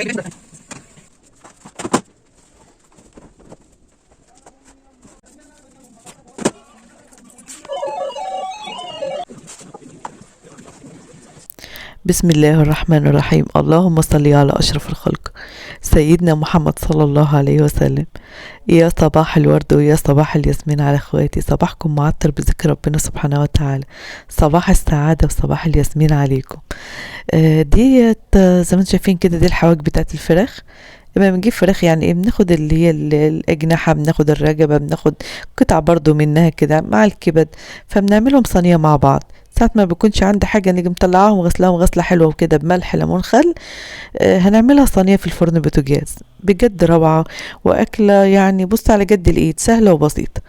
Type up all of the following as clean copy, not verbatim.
بسم الله الرحمن الرحيم. اللهم صل على أشرف الخلق سيدنا محمد صلى الله عليه وسلم. يا صباح الورد ويا صباح الياسمين على اخواتي، صباحكم معطر بذكر ربنا سبحانه وتعالى، صباح السعادة وصباح الياسمين عليكم. ديت زي ما انتم شايفين كده، دي الحواج بتاعت الفراخ. لما بنجيب فراخ يعني ايه، بناخد اللي هي الأجنحة، بناخد الرقبة، بناخد قطع برضو منها كده مع الكبد، فبنعملهم صينية مع بعض. ساعة ما بيكونش عندي حاجة نيجي مطلعاهم وغسلاهم غسلة حلوة وكده بملح ليمون خل. هنعملها صينية في الفرن بوتاجاز، بجد روعة وأكلة يعني بص على جد الإيد، سهلة وبسيطة.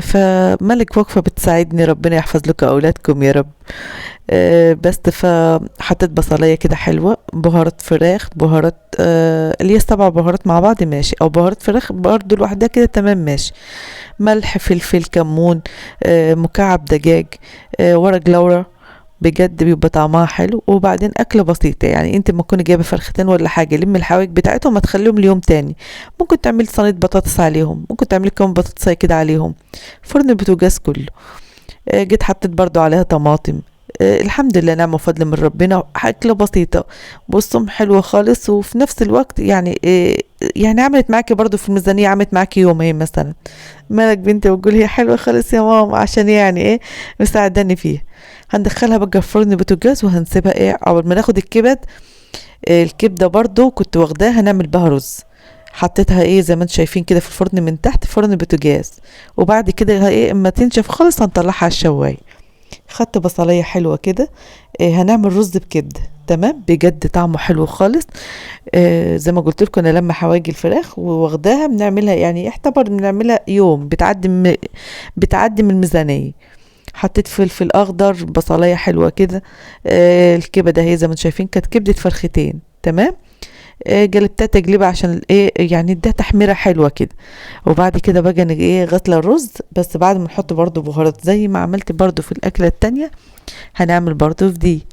فملك وقفة بتساعدني، ربنا يحفظ لكم أولادكم يا رب. بس فحطيت بصلاية كده حلوة، بهارات فراخ، بهارات اللي هي 7 بهارات مع بعض ماشي، أو بهارات فراخ برضو لوحدها كده تمام ماشي. ملح، فلفل، كمون، مكعب دجاج، ورق لورا، بجد بيبقى طعمها حلو. وبعدين أكلة بسيطة، يعني انت ما تكوني جايبة فرختين ولا حاجة، لم الحوايج بتاعتهم ما تخليهم ليوم تاني. ممكن تعملي صينية بطاطس عليهم، ممكن تعملي كم بطاطساية كده عليهم، فرن البوتاجاز كله. جيت حطيت برضو عليها طماطم. الحمد لله، نعمة وفضل من ربنا، أكلة بسيطة بصم حلوة خالص، وفي نفس الوقت يعني يعني عملت معاكي برضو في الميزانية، عملت معاكي يومين مثلا. مالك بنتي وتقول هي حلوة خالص يا ماما، عشان يعني ايه مساعداني فيها. هندخلها بقى في فرن بوتاجاز وهنسيبها ايه اول ما ناخد الكبد. الكبدة برضو كنت واخداها هنعمل بها رز، حطيتها ايه زي ما انتم شايفين كده في الفرن من تحت، فرن البوتاجاز. وبعد كده ايه اما تنشف خالص هنطلعها على الشوايه. خدت بصلية حلوة كده. هنعمل رز بكبدة تمام، بجد طعمه حلو خالص. زي ما قلت لكم انا لما حواجي الفراخ واخداها بنعملها، يعني اعتبر بنعملها يوم بتعدي من الميزانية. حطيت فلفل اخضر، بصلايه حلوه كده. الكبده اهي زي ما انتم شايفين كانت كبده فرختين تمام. جلبتها تجليبه عشان ايه يعني اديها تحميره حلوه كده. وبعد كده بقى ايه غسله الرز، بس بعد ما نحط برضو بهارات زي ما عملت برضو في الاكله التانية. هنعمل برضو في دي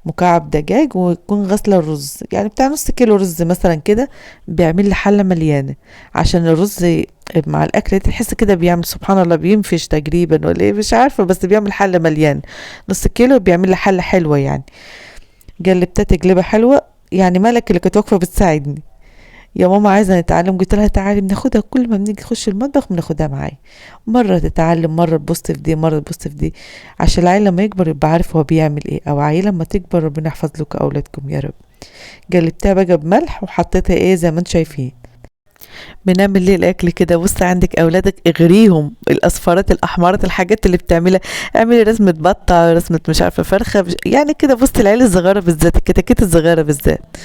مكعب دجاج، ويكون غسله الرز يعني بتاع نص كيلو رز مثلا كده. بيعمل لي حله مليانه، عشان الرز مع الاكل تحس كده بيعمل سبحان الله بينفش تقريبا ولا ايه مش عارفه، بس بيعمل حله مليانه. نص كيلو بيعمل لي حله حلوه يعني. جلبتها تجلبه حلوه، يعني ملك اللي كانت واقفه بتساعدني. يا ماما عايزه نتعلم، قلت لها تعالي بناخدها كل ما بنيجي نخش المطبخ بناخدها معايا. مره تتعلم، مره تبص في دي، مره تبص في دي، عشان العيل لما يكبر يبقى عارف هو بيعمل ايه، او عيل لما تكبر ربنا يحفظ لكم اولادكم يا رب. جلبتها بقى بملح وحطيتها ايه زي ما انتم شايفين. بنعمل ليه الاكل كده، بص عندك اولادك اغريهم الاصفارات الاحمرات الحاجات اللي بتعملها. اعملي رسمه بطه، رسمه مش عارفه فرخه يعني كده، بص العيال الصغيره بالذات، الكتاكيت الصغيره بالذات.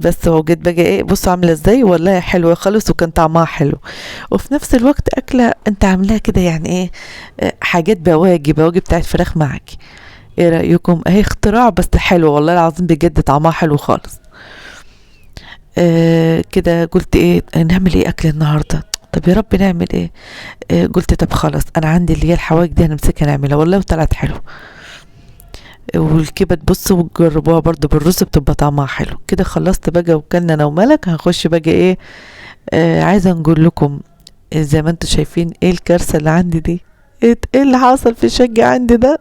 بس هو جيت بقى ايه بصوا عامله ازاي، والله حلوه خالص وكان طعمها حلو. وفي نفس الوقت اكله انت عاملاها كده يعني ايه. حاجات بواجي بتاعت فراخ معاكي. ايه رايكم؟ اهي اختراع بس حلو والله العظيم، بجد طعمها حلو خالص. كده قلت ايه نعمل ايه اكل النهارده، طب يا رب نعمل ايه. قلت طب خلاص انا عندي اللي هي الحواجز دي هنمسكها نعملها، والله وطلعت حلو. والكبد بصوا وجربوها برضو بالرز بتبقى طعمها حلو كده. خلصت بقى وكلنا انا وملك، هنخش بقى ايه. عايزه نقول لكم زي ما انتم شايفين ايه الكارثه اللي عندي دي. ايه اللي حصل في الشقه عندي ده.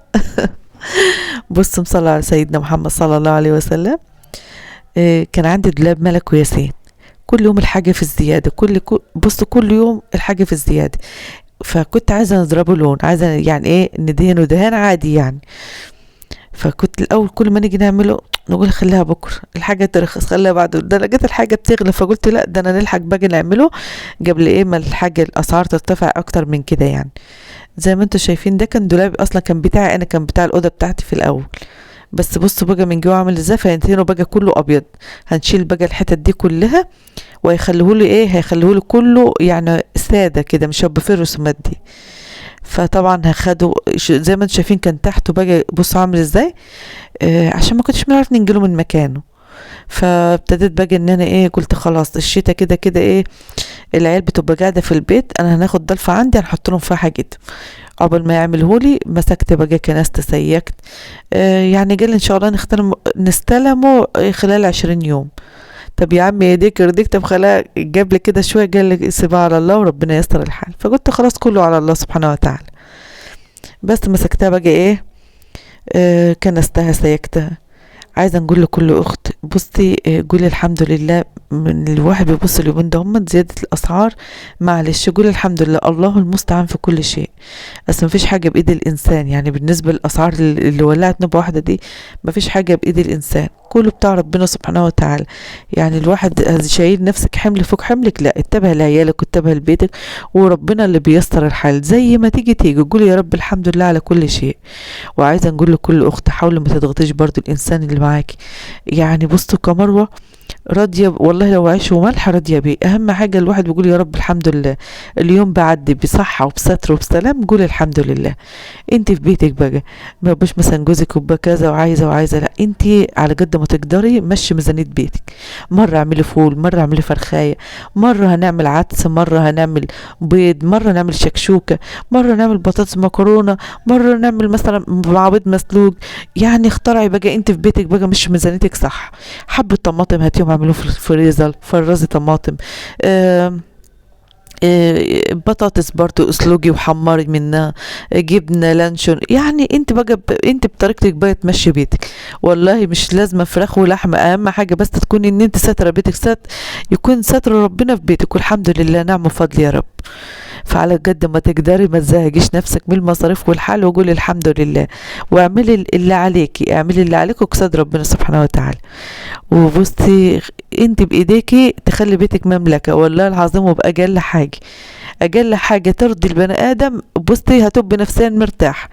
بصوا مصلى على سيدنا محمد صلى الله عليه وسلم. كان عندي دولاب ملك وياسين، كل يوم الحاجة في الزيادة، بصوا كل يوم الحاجة في الزيادة. فكنت عايزة نضربه لون، عايزة يعني ايه ندهنه دهان عادي يعني. فكنت الأول كل ما نيجي نعمله نقول خليها بكرة، الحاجة ترخص خليها بعد، ده لقيت الحاجة بتغلى، فقلت لا ده أنا نلحق باجي نعمله قبل ايه ما الحاجة الأسعار ترتفع أكتر من كده يعني. زي ما انتوا شايفين ده كان دولاب أصلا كان بتاعي أنا، كان بتاع الأوضة بتاعتي في الأول. بس بصوا بقى من جوه عامل ازاي، فينتينه بقى كله ابيض. هنشيل بقى الحتت دي كلها، وهيخليهولي ايه، هيخليهولي كله يعني ساده كده، مش هيبقى فيه الرسومات دي. فطبعا هاخده زي ما انتم شايفين كان تحته بقى بصوا عامل ازاي. عشان ما كنتش بنعرف ننجله من مكانه. فابتديت بقى ان انا ايه قلت خلاص الشتا كده كده ايه. العيال بتبقى قاعده في البيت، انا هناخد ضلفه عندي هنحط لهم فيها حاجتهم، قبل ما يعملهولي مسكت بقى كنست سيكت. يعني قال ان شاء الله نستلمه خلال 20 يوم. طب يا عم يديك يرضيك، طب خلاها جاب لي كده شويه، قال لي سيبها على الله وربنا ييسر الحال، فقلت خلاص كله على الله سبحانه وتعالى. بس مسكتها بقى ايه، كنستها سيكتها. عايزه نقول لكل اخت بصي، قولي الحمد لله. من الواحد بيبص اليومين ده هم زياده الاسعار، معلش قولي الحمد لله، الله المستعان في كل شيء. بس مفيش حاجه بايد الانسان، يعني بالنسبه للاسعار اللي ولعت نوبه واحده دي، مفيش حاجه بايد الانسان، كله بتاع ربنا سبحانه وتعالى. يعني الواحد شايل نفسك حمل فوق حملك، لا اتبع لعيالك واتبع لبيتك، وربنا اللي بيسر الحال زي ما تيجي تيجي. قولي يا رب الحمد لله على كل شيء. وعايزه نقول لكل اخت حاولي ما تضغطيش برضو الانسان اللي معاكي. يعني بصوا كمروه راضيه والله، لو عيش وملح راضيه بيه. اهم حاجه الواحد بيقول يا رب الحمد لله، اليوم بعدي بصحه وبستر وبسلام، قول الحمد لله. انت في بيتك بقى، ما يبقاش مثلا جوزك يبقى كذا وعايزه، لا انت على قد ما تقدري مشي ميزانيه بيتك. مره اعملي فول، مره اعملي فرخايه، مره هنعمل عدس، مره هنعمل بيض، مره نعمل شكشوكه، مره نعمل بطاطس مكرونه، مره نعمل مثلا مع بيض مسلوق. يعني اخترعي بقى انت في بيتك بقى، مش ميزانيتك صح. حبة طماطم هاتيهم اعملوه في الفريزر، فرزي طماطم. بطاطس برضو اسلوجي وحمري منها، جبنه لانشون. يعني انت بقى انت بطريقتك بقى تمشي بيتك. والله مش لازم فراخ ولحمه، اهم حاجه بس تكون ان انت ساتره بيتك، يكون ساتر ربنا في بيتك، والحمد لله نعم وفضل يا رب. فعلى قد ما تقدري ما تزهقيش نفسك من المصاريف والحال، وقولي الحمد لله، واعملي اللي عليكي، اعملي اللي عليك وقصاد ربنا سبحانه وتعالى. وبصي انت بايديكي تخلي بيتك مملكه والله العظيم، وباقل حاجه، اقل حاجه ترضي البني ادم. بصي هتبقي نفسيا مرتاح.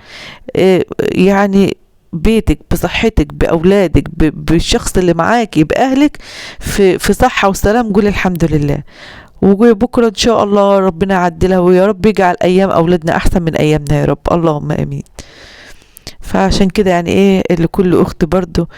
يعني بيتك بصحتك باولادك بالشخص اللي معاكي باهلك في صحه وسلام، قولي الحمد لله. وبكره ان شاء الله ربنا يعدلها، ويا رب يجعل ايام اولادنا احسن من ايامنا يا رب، اللهم امين. فعشان كده يعني ايه لكل اخت برضو،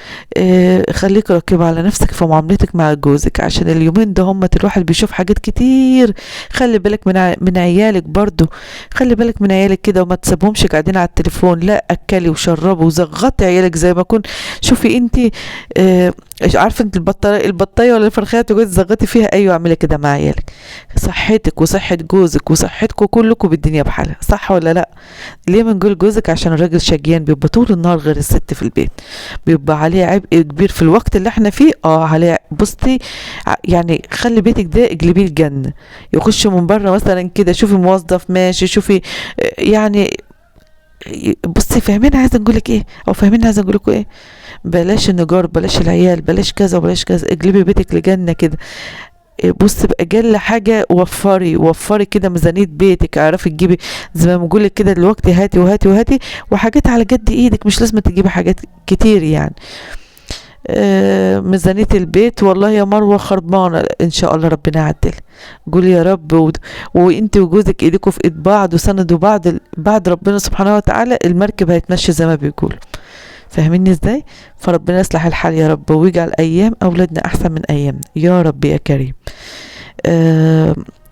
خليك راقبة على نفسك في معاملتك مع جوزك، عشان اليومين ده هم الواحد بيشوف حاجات كتير. خلي بالك من عيالك برضو، خلي بالك من عيالك كده، وما تسيبهمش قاعدين على التليفون، لا اكلي وشربي وزغطي عيالك زي ما كن. شوفي انت عارفه انت البطايه ولا الفرخيه تقعدي تزغطي فيها، ايوه اعملي كده مع عيالك. صحتك وصحه جوزك وصحتكم كلكم بالدنيا بحالها، صح ولا لا؟ ليه بنقول جوزك؟ عشان الراجل شقيان، بيبقى طول النهار غير الست في البيت، بيبقى عليه عبء كبير في الوقت اللي احنا فيه. عليه بصي، يعني خلي بيتك ده اقلبيه الجنه. يخش من بره مثلا كده، شوفي موظف ماشي، شوفي يعني بصي فاهمين عايزه نقولك ايه، او فاهمين عايزه نقولكوا ايه؟ بلاش النجار، بلاش العيال، بلاش كذا وبلاش كذا، اقلبي بيتك لجنه كده. بص بأقل حاجة وفري كده ميزانية بيتك، اعرفي تجيبي زي ما بقولك كده دلوقتي، هاتي وهاتي وهاتي، وحاجات على قد ايدك، مش لازم تجيبي حاجات كتير يعني. ميزانية البيت والله يا مروة خربانة، ان شاء الله ربنا يعدل. قولي يا رب وانت وجوزك ايديكوا في ايد بعض، وسندوا بعد ربنا سبحانه وتعالى، المركب هيتمشي زي ما بيقول. فاهميني ازاي؟ فربنا يصلح الحال يا رب، ويجعل ايام اولادنا احسن من ايامنا يا رب يا كريم.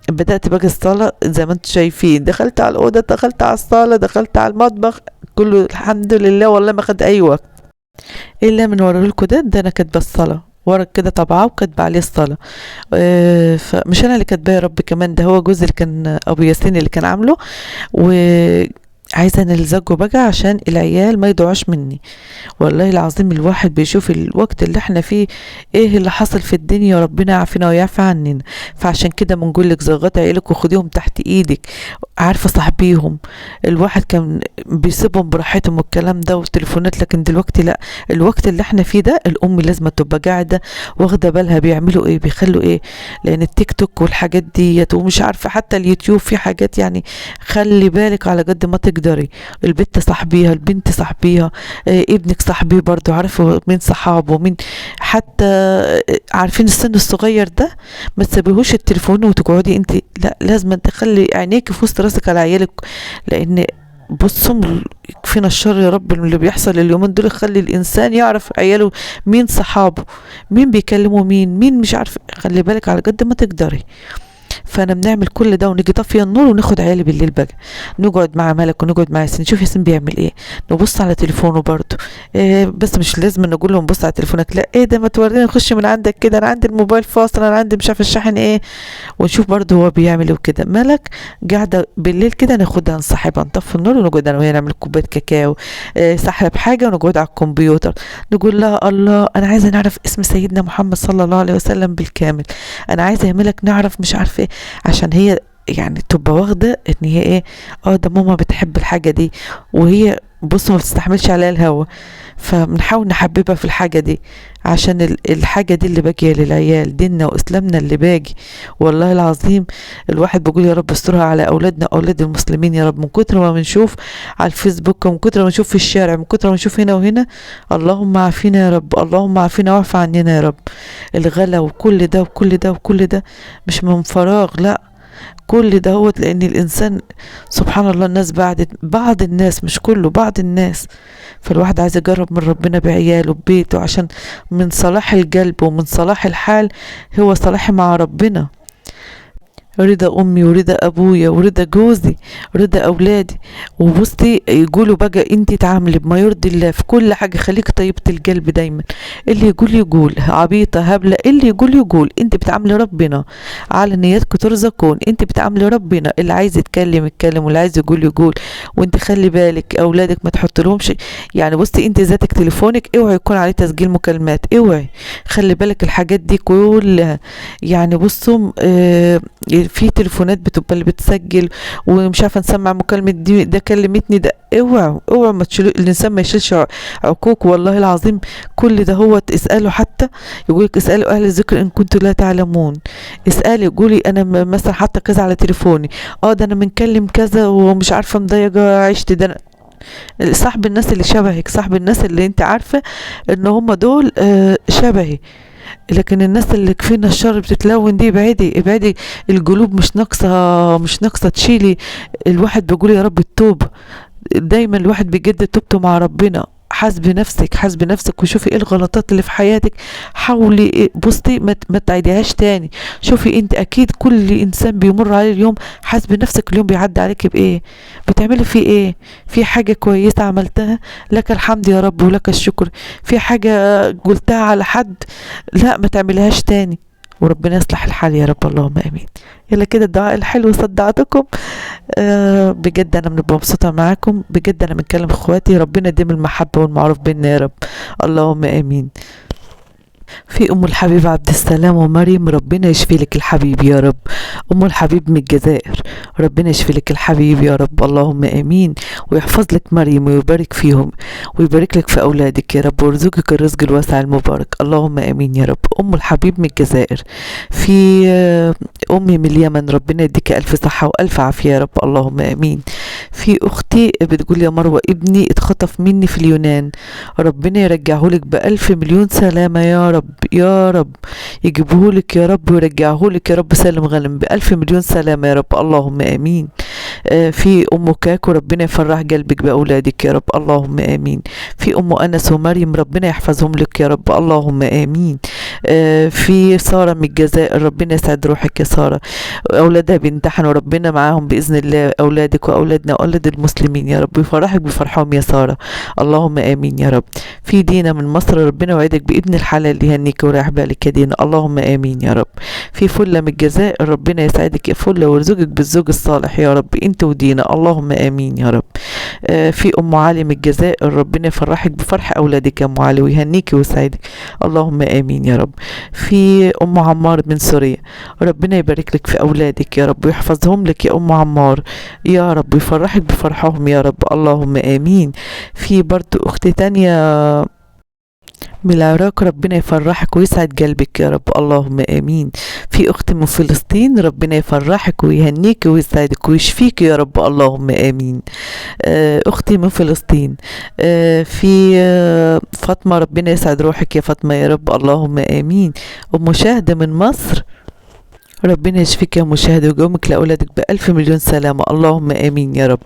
بدأت بقى الصلاة زي ما انتم شايفين، دخلت على الأوضة، دخلت على الصالة، دخلت على المطبخ، كله الحمد لله والله ما خد أي وقت. إلا من ورا لكم ده أنا كاتبة الصلاة ورا كده طبعاه وكاتبة عليه الصلاة. فمش أنا اللي كاتباه يا رب، كمان ده هو جوزي اللي كان أبو ياسين اللي كان عامله. عايزه نلزقه بقى عشان العيال ما يضيعوش مني. والله العظيم الواحد بيشوف الوقت اللي احنا فيه ايه اللي حصل في الدنيا، ربنا يعافينا ويعفى عننا. فعشان كده بنقول لك زغطي عيالك وخديهم تحت ايدك، عارفه صاحبيهم. الواحد كان بيسيبهم براحتهم والكلام ده والتليفونات، لكن دلوقتي لا، الوقت اللي احنا فيه ده الام لازم تبقى قاعده واخده بالها بيعملوا ايه بيخلوا ايه، لان التيك توك والحاجات ديت ومش عارفه حتى اليوتيوب في حاجات. يعني خلي بالك على قد ما تقدري، البنت صاحبيها، البنت صاحبيها، ابنك صاحبيه برضو، عارفه مين صحابه مين، حتى عارفين السن الصغير ده. ما تسيبيهوش التليفون وتقعدي انت، لا لازم تخلي عينيك في وسط راسك على عيالك، لان بصوا يكفينا الشر يا رب اللي بيحصل اليومين دول. يخلي الانسان يعرف عياله مين صحابه، مين بيكلموا مين مش عارف. خلي بالك على قد ما تقدري. فانا بنعمل كل ده ونيجي طافيه النور وناخد عيالي بالليل بقى، نقعد مع ملك ونقعد مع ياسين، نشوف ياسين بيعمل ايه، نبص على تليفونه برضه. إيه بس مش لازم نقول لهم بص على تليفونك، لا ايه ده ما توريني، نخش من عندك كده، انا عندي الموبايل فاصل، انا عندي مش عارف الشاحن ايه، ونشوف برضه هو بيعمل ايه وكده. ملك قاعده بالليل كده ناخدها نصاحبها، نطفي النور ونقعد انا وهي نعمل كوبايه كاكاو، إيه سحب حاجه ونقعد على الكمبيوتر، نقول لها الله انا عايزه نعرف اسم سيدنا محمد صلى الله عليه وسلم بالكامل، انا عايزه يا ملك نعرف مش عارفه ايه، عشان هي يعني تبقى واخده ان هي ايه، اه ده ماما بتحب الحاجه دي، وهي بص ما بتستحملش عليها الهوا، فبنحاول نحببها في الحاجه دي، عشان الحاجه دي اللي باقيه للعيال، ديننا واسلامنا اللي باقي. والله العظيم الواحد بيقول يا رب استرها على اولادنا اولاد المسلمين يا رب، من كتر ما بنشوف على الفيسبوك، ومن كتر ما بنشوف في الشارع، من كتر ما بنشوف هنا وهنا، اللهم عافينا يا رب، اللهم عافينا واعف عننا يا رب. الغلا وكل ده وكل ده وكل ده مش من فراغ، لا كل ده هو لان الانسان سبحان الله الناس بعض الناس مش كله، بعض الناس، فالواحد عايز يجرب من ربنا بعياله ببيته، عشان من صلاح القلب ومن صلاح الحال هو صلاحي مع ربنا، رضا امي ورضا ابويا ورضا جوزي ورضا اولادي. وبصي يقولوا بقى انت تعاملي بما يرضي الله في كل حاجه، خليك طيبه القلب دايما، اللي يقول يقول عبيطه هبله، اللي يقول يقول، انت بتعاملي ربنا، على نياتك ترزقون، انت بتعاملي ربنا، اللي عايز يتكلم يتكلم واللي عايز يقول يقول. وانت خلي بالك اولادك ما تحط لهمش، يعني بصي انت ذاتك تليفونك اوعي يكون عليه تسجيل مكالمات، اوعي، خلي بالك الحاجات دي كلها. يعني بصوا في تليفونات بتبقى اللي بتسجل ومش عارفه نسمع مكالمه دي ده كلمتني ده، اوعوا اوعوا ما تشيلوا، الانسان ما يشيلش عقوق، والله العظيم كل ده هو اساله، حتى يقول لك اسالوا اهل الذكر ان كنتم لا تعلمون، اسالي قولي انا مثلا حاطه كذا على تليفوني، اه ده انا بنكلم كذا ومش عارفه مضايقه عشت ده صاحب الناس اللي شبهك، صاحب الناس اللي انت عارفه ان هم دول شبهي، لكن الناس اللي كفينا الشر بتتلون دي ابعدي ابعدي، القلوب مش ناقصه مش ناقصه تشيلي. الواحد بيقول يا رب التوبه، دايما الواحد بيجدد توبته مع ربنا، حاسبي نفسك حاسبي نفسك وشوفي ايه الغلطات اللي في حياتك، حاولي بصي ما تعيديهاش تاني. شوفي انت اكيد كل انسان بيمر عليه اليوم، حاسبي نفسك اليوم بيعدي عليك بايه، بتعملي فيه ايه، في حاجه كويسه عملتها لك الحمد يا رب ولك الشكر، في حاجه قلتها على حد لا ما تعملهاش تاني، وربنا يصلح الحال يا رب اللهم امين. يلا كده الدعاء الحلو صدعتكم، بجد انا بنبقى مبسوطه معاكم، بجد انا بنكلم اخواتي، ربنا يديم المحبه والمعروف بينا يا رب اللهم امين. في ام الحبيب عبد السلام ومريم، ربنا يشفي لك الحبيب يا رب، ام الحبيب من الجزائر، ربنا يشفي لك الحبيب يا رب اللهم امين، ويحفظ لك مريم ويبارك فيهم ويبارك لك في اولادك يا رب، ويرزقك الرزق الواسع المبارك اللهم امين يا رب. ام الحبيب من الجزائر. في امي من اليمن، ربنا يديك الف صحه والف عافيه يا رب اللهم امين. في اختي بتقول يا مروه ابني اتخطف مني في اليونان، ربنا يرجعهولك بألف مليون سلامه يا رب يا رب، يجيبهولك يا رب ويرجعهولك يا رب سالم غانم بألف مليون سلامه يا رب اللهم امين. في ام كاكو، ربنا يفرح قلبك باولادك يا رب اللهم امين. في ام انس ومريم، ربنا يحفظهم لك يا رب اللهم امين. في ساره من الجزائر، ربنا يسعد روحك يا ساره، اولادها بيمتحنوا ربنا معاهم باذن الله، اولادك واولادنا واولاد المسلمين يا رب، يفرحك بفرحهم يا ساره اللهم امين يا رب. في دينا من مصر، ربنا يوعدك بابن الحلال يهنيك ويريح بالك يا دينا اللهم امين يا رب. في فله من الجزائر، ربنا يسعدك يا فله ويرزقك بالزوج الصالح يا رب انت ودينا اللهم امين يا رب. في ام علي من الجزائر، ربنا يفرحك بفرح اولادك يا ام علي ويهنيك ويسعدك اللهم امين يا رب. في ام عمار من سوريا، ربنا يبارك لك في اولادك يا رب ويحفظهم لك يا ام عمار يا رب ويفرحك بفرحهم يا رب اللهم امين. في برضو اخت تانية من العراق، ربنا يفرحك ويسعد قلبك يا رب اللهم امين. في اخت من فلسطين، ربنا يفرحك ويهنيك ويسعدك ويشفيك يا رب اللهم امين. اختي من فلسطين. في فاطمه، ربنا يسعد روحك يا فاطمه يا رب اللهم امين. ام شاهده من مصر، ربنا يشفيك يا مشاهد ويقومك لأولادك بألف مليون سلامة اللهم آمين يا رب.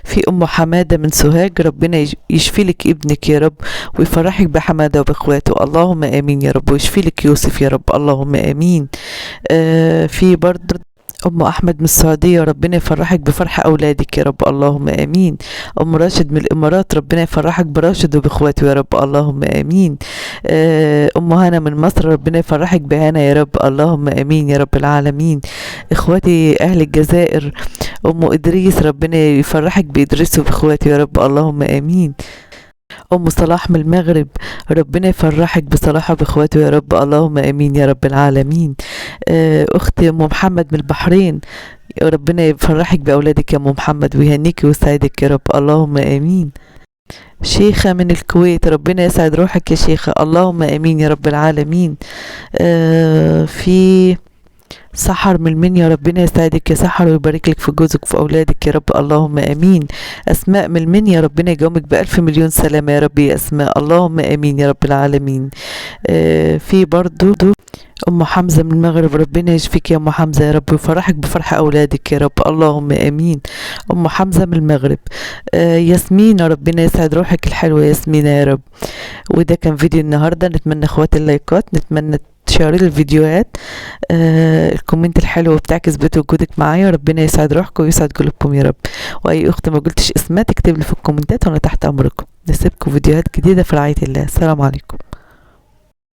في أم حمادة من سوهاج، ربنا يشفي لك ابنك يا رب ويفرحك بحمادة وبإخواته اللهم آمين يا رب، ويشفي لك يوسف يا رب اللهم آمين. في برضه ام احمد من السعوديه، ربنا يفرحك بفرح اولادك يا رب اللهم امين. ام راشد من الامارات، ربنا يفرحك براشد وباخواته يا رب اللهم امين. ام هنا من مصر، ربنا يفرحك بهنا يا رب اللهم امين يا رب العالمين. اخواتي اهل الجزائر، ام ادريس ربنا يفرحك بادريس وباخواته يا رب اللهم امين. ام صلاح من المغرب، ربنا يفرحك بصلاح باخواته يا رب اللهم امين يا رب العالمين. اختي ام محمد من البحرين، ربنا يفرحك باولادك يا ام محمد ويهنيك ويسعدك يا رب اللهم امين. شيخة من الكويت، ربنا يسعد روحك يا شيخة اللهم امين يا رب العالمين. في سحر من المنيا، ربنا يسعدك يا سحر ويبارك لك في جوزك وفي اولادك يا رب اللهم امين. اسماء من المنيا، ربنا يجاوبك بالف مليون سلامه يا رب يا اسماء اللهم امين يا رب العالمين. في برضو ام حمزه من المغرب، ربنا يشفيك يا ام حمزه يا رب ويفرحك بفرح اولادك يا رب اللهم امين. ام حمزه من المغرب. ياسمين، ربنا يسعد روحك الحلوه ياسمين يا رب. وده كان فيديو النهارده، نتمنى اخوات اللايكات، نتمنى تشاري الفيديوهات. الكومنت الحلو بتعكس بيت وجودك معايا، ربنا يسعد روحكم ويسعد قلوبكم يا رب. واي اخت ما قلتش اسمها تكتب لي في الكومنتات وانا تحت امركم. نسيبكم فيديوهات جديده في رعايه الله. السلام عليكم.